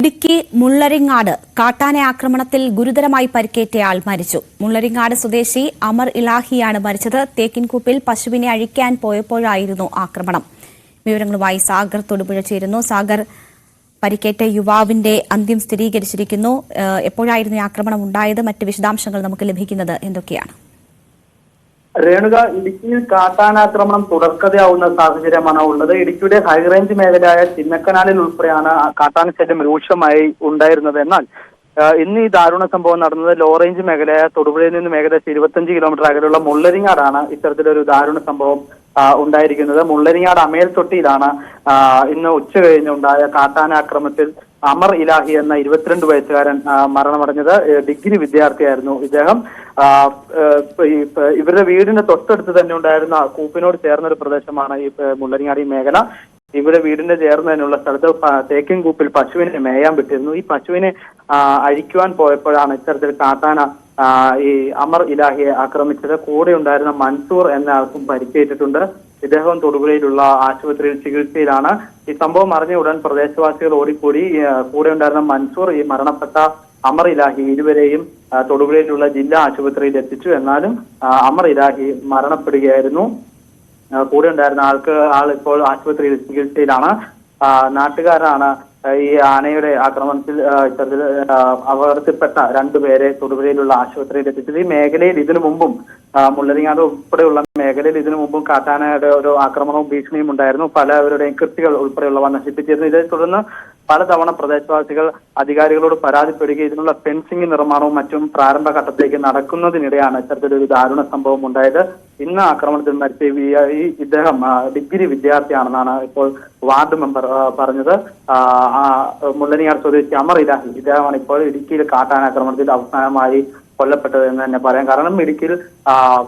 ഇടുക്കി മുള്ളരിങ്ങാട് കാട്ടാന ആക്രമണത്തിൽ ഗുരുതരമായി പരിക്കേറ്റയാൾ മരിച്ചു. മുള്ളരിങ്ങാട് സ്വദേശി അമർ ഇലാഹിയാണ് മരിച്ചത്. തേക്കിൻകൂപ്പിൽ പശുവിനെ അഴിക്കാൻ പോയപ്പോഴായിരുന്നു ആക്രമണം. വിവരങ്ങളുമായി സാഗർ തൊടുപുഴ ചേരുന്നു. സാഗർ, പരിക്കേറ്റ യുവാവിന്റെ അന്ത്യം സ്ഥിരീകരിച്ചിരിക്കുന്നു. എപ്പോഴായിരുന്നു ആക്രമണം ഉണ്ടായത്? മറ്റ് വിശദാംശങ്ങൾ നമുക്ക് ലഭിക്കുന്നത് എന്തൊക്കെയാണ്? രേണുക, ഇടുക്കിയിൽ കാട്ടാനാക്രമണം തുടർക്കഥയാവുന്ന സാഹചര്യമാണ് ഉള്ളത്. ഇടുക്കിയുടെ ഹൈറേഞ്ച് മേഖലയായ ചിന്നക്കനാലിൽ ഉൾപ്പെടെയാണ് കാട്ടാന ശല്യം രൂക്ഷമായി ഉണ്ടായിരുന്നത്. എന്നാൽ ഇന്ന് ഈ ദാരുണ സംഭവം നടന്നത് ലോ റേഞ്ച് മേഖലയായ തൊടുപുഴയിൽ നിന്നും ഏകദേശം 25 കിലോമീറ്റർ അകലെയുള്ള മുള്ളരിങ്ങാടാണ് ഇത്തരത്തിലൊരു ദാരുണ സംഭവം ഉണ്ടായിരിക്കുന്നത്. മുള്ളരിങ്ങാട് അമേൽ തൊട്ടിയിലാണ് ഇന്ന് ഉച്ച കഴിഞ്ഞുണ്ടായ കാട്ടാനാക്രമണത്തിൽ അമർ ഇലാഹി എന്ന 22 വയസ്സുകാരൻ മരണമടഞ്ഞത്. ഡിഗ്രി വിദ്യാർത്ഥിയായിരുന്നു ഇദ്ദേഹം. ഇവരുടെ വീടിന്റെ തൊട്ടടുത്ത് തന്നെ ഉണ്ടായിരുന്ന കൂപ്പിനോട് ചേർന്നൊരു പ്രദേശമാണ് ഈ മുള്ളരിങ്ങാടി മേഖല. ഇവിടെ വീടിന്റെ ചേർന്ന് തന്നെയുള്ള സ്ഥലത്ത് തേക്കിൻ കൂപ്പിൽ പശുവിനെ മേയാൻ വിട്ടിരുന്നു. ഈ പശുവിനെ അഴിക്കുവാൻ പോയപ്പോഴാണ് ഇത്തരത്തിൽ കാട്ടാന ഈ അമർ ഇലാഹിയെ ആക്രമിച്ചത്. കൂടെ ഉണ്ടായിരുന്ന മൻസൂർ എന്ന ആൾക്കും പരിക്കേറ്റിട്ടുണ്ട്. ഇദ്ദേഹം തൊടുപുഴയിലുള്ള ആശുപത്രിയിൽ ചികിത്സയിലാണ്. ഈ സംഭവം അറിഞ്ഞ ഉടൻ പ്രദേശവാസികൾ ഓടിക്കൂടി കൂടെ ഉണ്ടായിരുന്ന മൻസൂർ, ഈ മരണപ്പെട്ട അമർ ഇലാഹി ഇരുവരെയും തൊടുപുഴയിലുള്ള ജില്ലാ ആശുപത്രിയിൽ എത്തിച്ചു. എന്നാലും അമർ ഇലാഹി മരണപ്പെടുകയായിരുന്നു. കൂടെ ഉണ്ടായിരുന്ന ആൾ ഇപ്പോൾ ആശുപത്രിയിൽ ചികിത്സയിലാണ്. നാട്ടുകാരാണ് ഈ ആനയുടെ ആക്രമണത്തിൽ ഇത്തരത്തിൽ അപകടത്തിൽപ്പെട്ട 2 പേരെ തൊടുപുഴയിലുള്ള ആശുപത്രിയിൽ എത്തിച്ചത്. ഈ മേഖലയിൽ ഇതിനു മുമ്പും മുള്ളരിങ്ങാട് ഉൾപ്പെടെയുള്ള മേഖലയിൽ ഇതിനു മുമ്പും കാട്ടാനയുടെ ഒരു ആക്രമണവും ഭീഷണിയും ഉണ്ടായിരുന്നു. പലവരുടെയും കൃഷികൾ ഉൾപ്പെടെയുള്ളവ നശിപ്പിച്ചിരുന്നു. ഇതേ തുടർന്ന് പലതവണ പ്രദേശവാസികൾ അധികാരികളോട് പരാതിപ്പെടുകയും ഇതിനുള്ള ഫെൻസിംഗ് നിർമ്മാണവും മറ്റും പ്രാരംഭഘട്ടത്തിലേക്ക് നടക്കുന്നതിനിടെയാണ് ഇത്തരത്തിലൊരു ദാരുണ സംഭവം ഉണ്ടായത്. ഇന്ന് ആക്രമണത്തിൽ മരിച്ച ഇദ്ദേഹം ഡിഗ്രി വിദ്യാർത്ഥിയാണെന്നാണ് ഇപ്പോൾ വാർഡ് മെമ്പർ പറഞ്ഞത്. മുള്ളരിങ്ങാട് സ്വദേശി അമർ ഇലാഹി ഇദ്ദേഹമാണ് ഇപ്പോൾ ഇടുക്കിയിൽ കാട്ടാനാക്രമണത്തിൽ അവസാനമായി കൊല്ലപ്പെട്ടത് എന്ന് തന്നെ പറയാം. കാരണം ഇടുക്കിയിൽ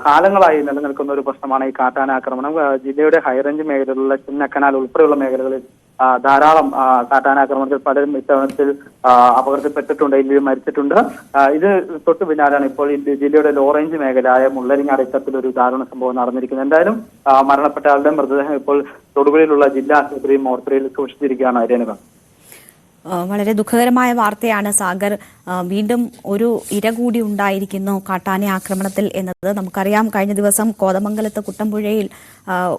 കാലങ്ങളായി നിലനിൽക്കുന്ന ഒരു പ്രശ്നമാണ് ഈ കാട്ടാനാക്രമണം. ജില്ലയുടെ ഹൈറേഞ്ച് മേഖലയിലുള്ള ചിന്നക്കനാൽ ഉൾപ്പെടെയുള്ള മേഖലകളിൽ ധാരാളം കാട്ടാനാക്രമണത്തിൽ പലരും ഇത്തവണത്തിൽ അപകടത്തിൽപ്പെട്ടിട്ടുണ്ട്, ഇല്ലെങ്കിൽ മരിച്ചിട്ടുണ്ട്. ഇത് തൊട്ടു പിന്നാലെയാണ് ഇപ്പോൾ ജില്ലയുടെ ലോ റേഞ്ച് മേഖലയായ മുള്ളരിങ്ങാട് ഇത്തരത്തിലൊരു ദാരുണ സംഭവം നടന്നിരിക്കുന്നത്. എന്തായാലും മരണപ്പെട്ട ആളുടെ മൃതദേഹം ഇപ്പോൾ തൊടുപുഴയിലുള്ള ജില്ലാ ആശുപത്രി മോർച്ചറിയിൽ സൂക്ഷിച്ചിരിക്കുകയാണ്. രേണുക, വളരെ ദുഃഖകരമായ വാർത്തയാണ് സാഗർ. വീണ്ടും ഒരു ഇര കൂടി ഉണ്ടായിരിക്കുന്നു കാട്ടാന ആക്രമണത്തിൽ എന്നത് നമുക്കറിയാം. കഴിഞ്ഞ ദിവസം കോതമംഗലത്ത് കുട്ടമ്പുഴയിൽ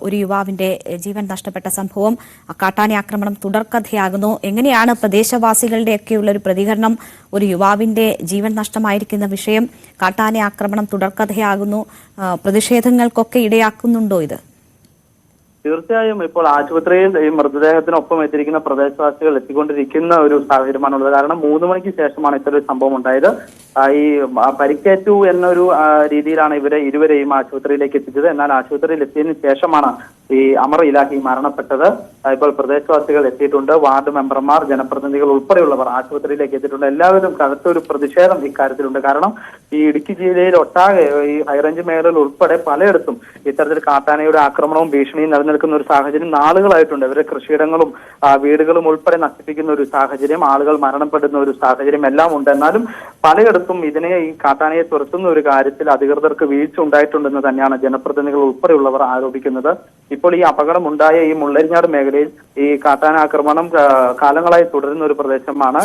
ഒരു യുവാവിന്റെ ജീവൻ നഷ്ടപ്പെട്ട സംഭവം. കാട്ടാന ആക്രമണം തുടർക്കഥയാകുന്നു. എങ്ങനെയാണ് പ്രദേശവാസികളുടെയൊക്കെയുള്ള ഒരു പ്രതികരണം? ഒരു യുവാവിന്റെ ജീവൻ നഷ്ടമായിരിക്കുന്ന വിഷയം, കാട്ടാന ആക്രമണം തുടർക്കഥയാകുന്നു, പ്രതിഷേധങ്ങൾക്കൊക്കെ ഇടയാക്കുന്നുണ്ടോ ഇത്? തീർച്ചയായും ഇപ്പോൾ ആശുപത്രിയിൽ ഈ മൃതദേഹത്തിനൊപ്പം എത്തിയിരിക്കുന്ന പ്രദേശവാസികൾ എത്തിക്കൊണ്ടിരിക്കുന്ന ഒരു സാഹചര്യമാണുള്ളത്. കാരണം 3 മണിക്ക് ശേഷമാണ് ഇത്തരൊരു സംഭവം ഉണ്ടായത്. ഈ പരിക്കേറ്റു എന്നൊരു രീതിയിലാണ് ഇരുവരെയും ആശുപത്രിയിലേക്ക് എത്തിച്ചത്. എന്നാൽ ആശുപത്രിയിൽ എത്തിയതിനു ശേഷമാണ് ഈ അമർ ഇലാഹി മരണപ്പെട്ടത്. ഇപ്പോൾ പ്രദേശവാസികൾ എത്തിയിട്ടുണ്ട്. വാർഡ് മെമ്പർമാർ, ജനപ്രതിനിധികൾ ഉൾപ്പെടെയുള്ളവർ ആശുപത്രിയിലേക്ക് എത്തിയിട്ടുണ്ട്. എല്ലാവരും കടുത്തൊരു പ്രതിഷേധം ഇക്കാര്യത്തിലുണ്ട്. കാരണം ഈ ഇടുക്കി ജില്ലയിൽ ഒട്ടാകെ ഈ ഹൈറേഞ്ച് മേഖലയിൽ ഉൾപ്പെടെ പലയിടത്തും ഇത്തരത്തിൽ കാട്ടാനയുടെ ആക്രമണവും ഭീഷണിയും നിലനിൽക്കുന്ന ഒരു സാഹചര്യം നാളുകളായിട്ടുണ്ട്. ഇവരുടെ കൃഷിയിടങ്ങളും വീടുകളും ഉൾപ്പെടെ നശിപ്പിക്കുന്ന ഒരു സാഹചര്യം, ആളുകൾ മരണപ്പെടുന്ന ഒരു സാഹചര്യം എല്ലാം ഉണ്ട്. എന്നാലും പലയിടത്തും ഈ കാട്ടാനയെ തുരത്തുന്ന ഒരു കാര്യത്തിൽ അധികൃതർക്ക് വീഴ്ച ഉണ്ടായിട്ടുണ്ടെന്ന് തന്നെയാണ് ജനപ്രതിനിധികൾ ഉൾപ്പെടെയുള്ളവർ ആരോപിക്കുന്നത്. ഇപ്പോൾ ഈ അപകടം ഉണ്ടായ ഈ മുള്ളരിങ്ങാട് മേഖലയിൽ ഈ കാട്ടാനാക്രമണം കാലങ്ങളായി തുടരുന്ന ഒരു പ്രദേശമാണ്.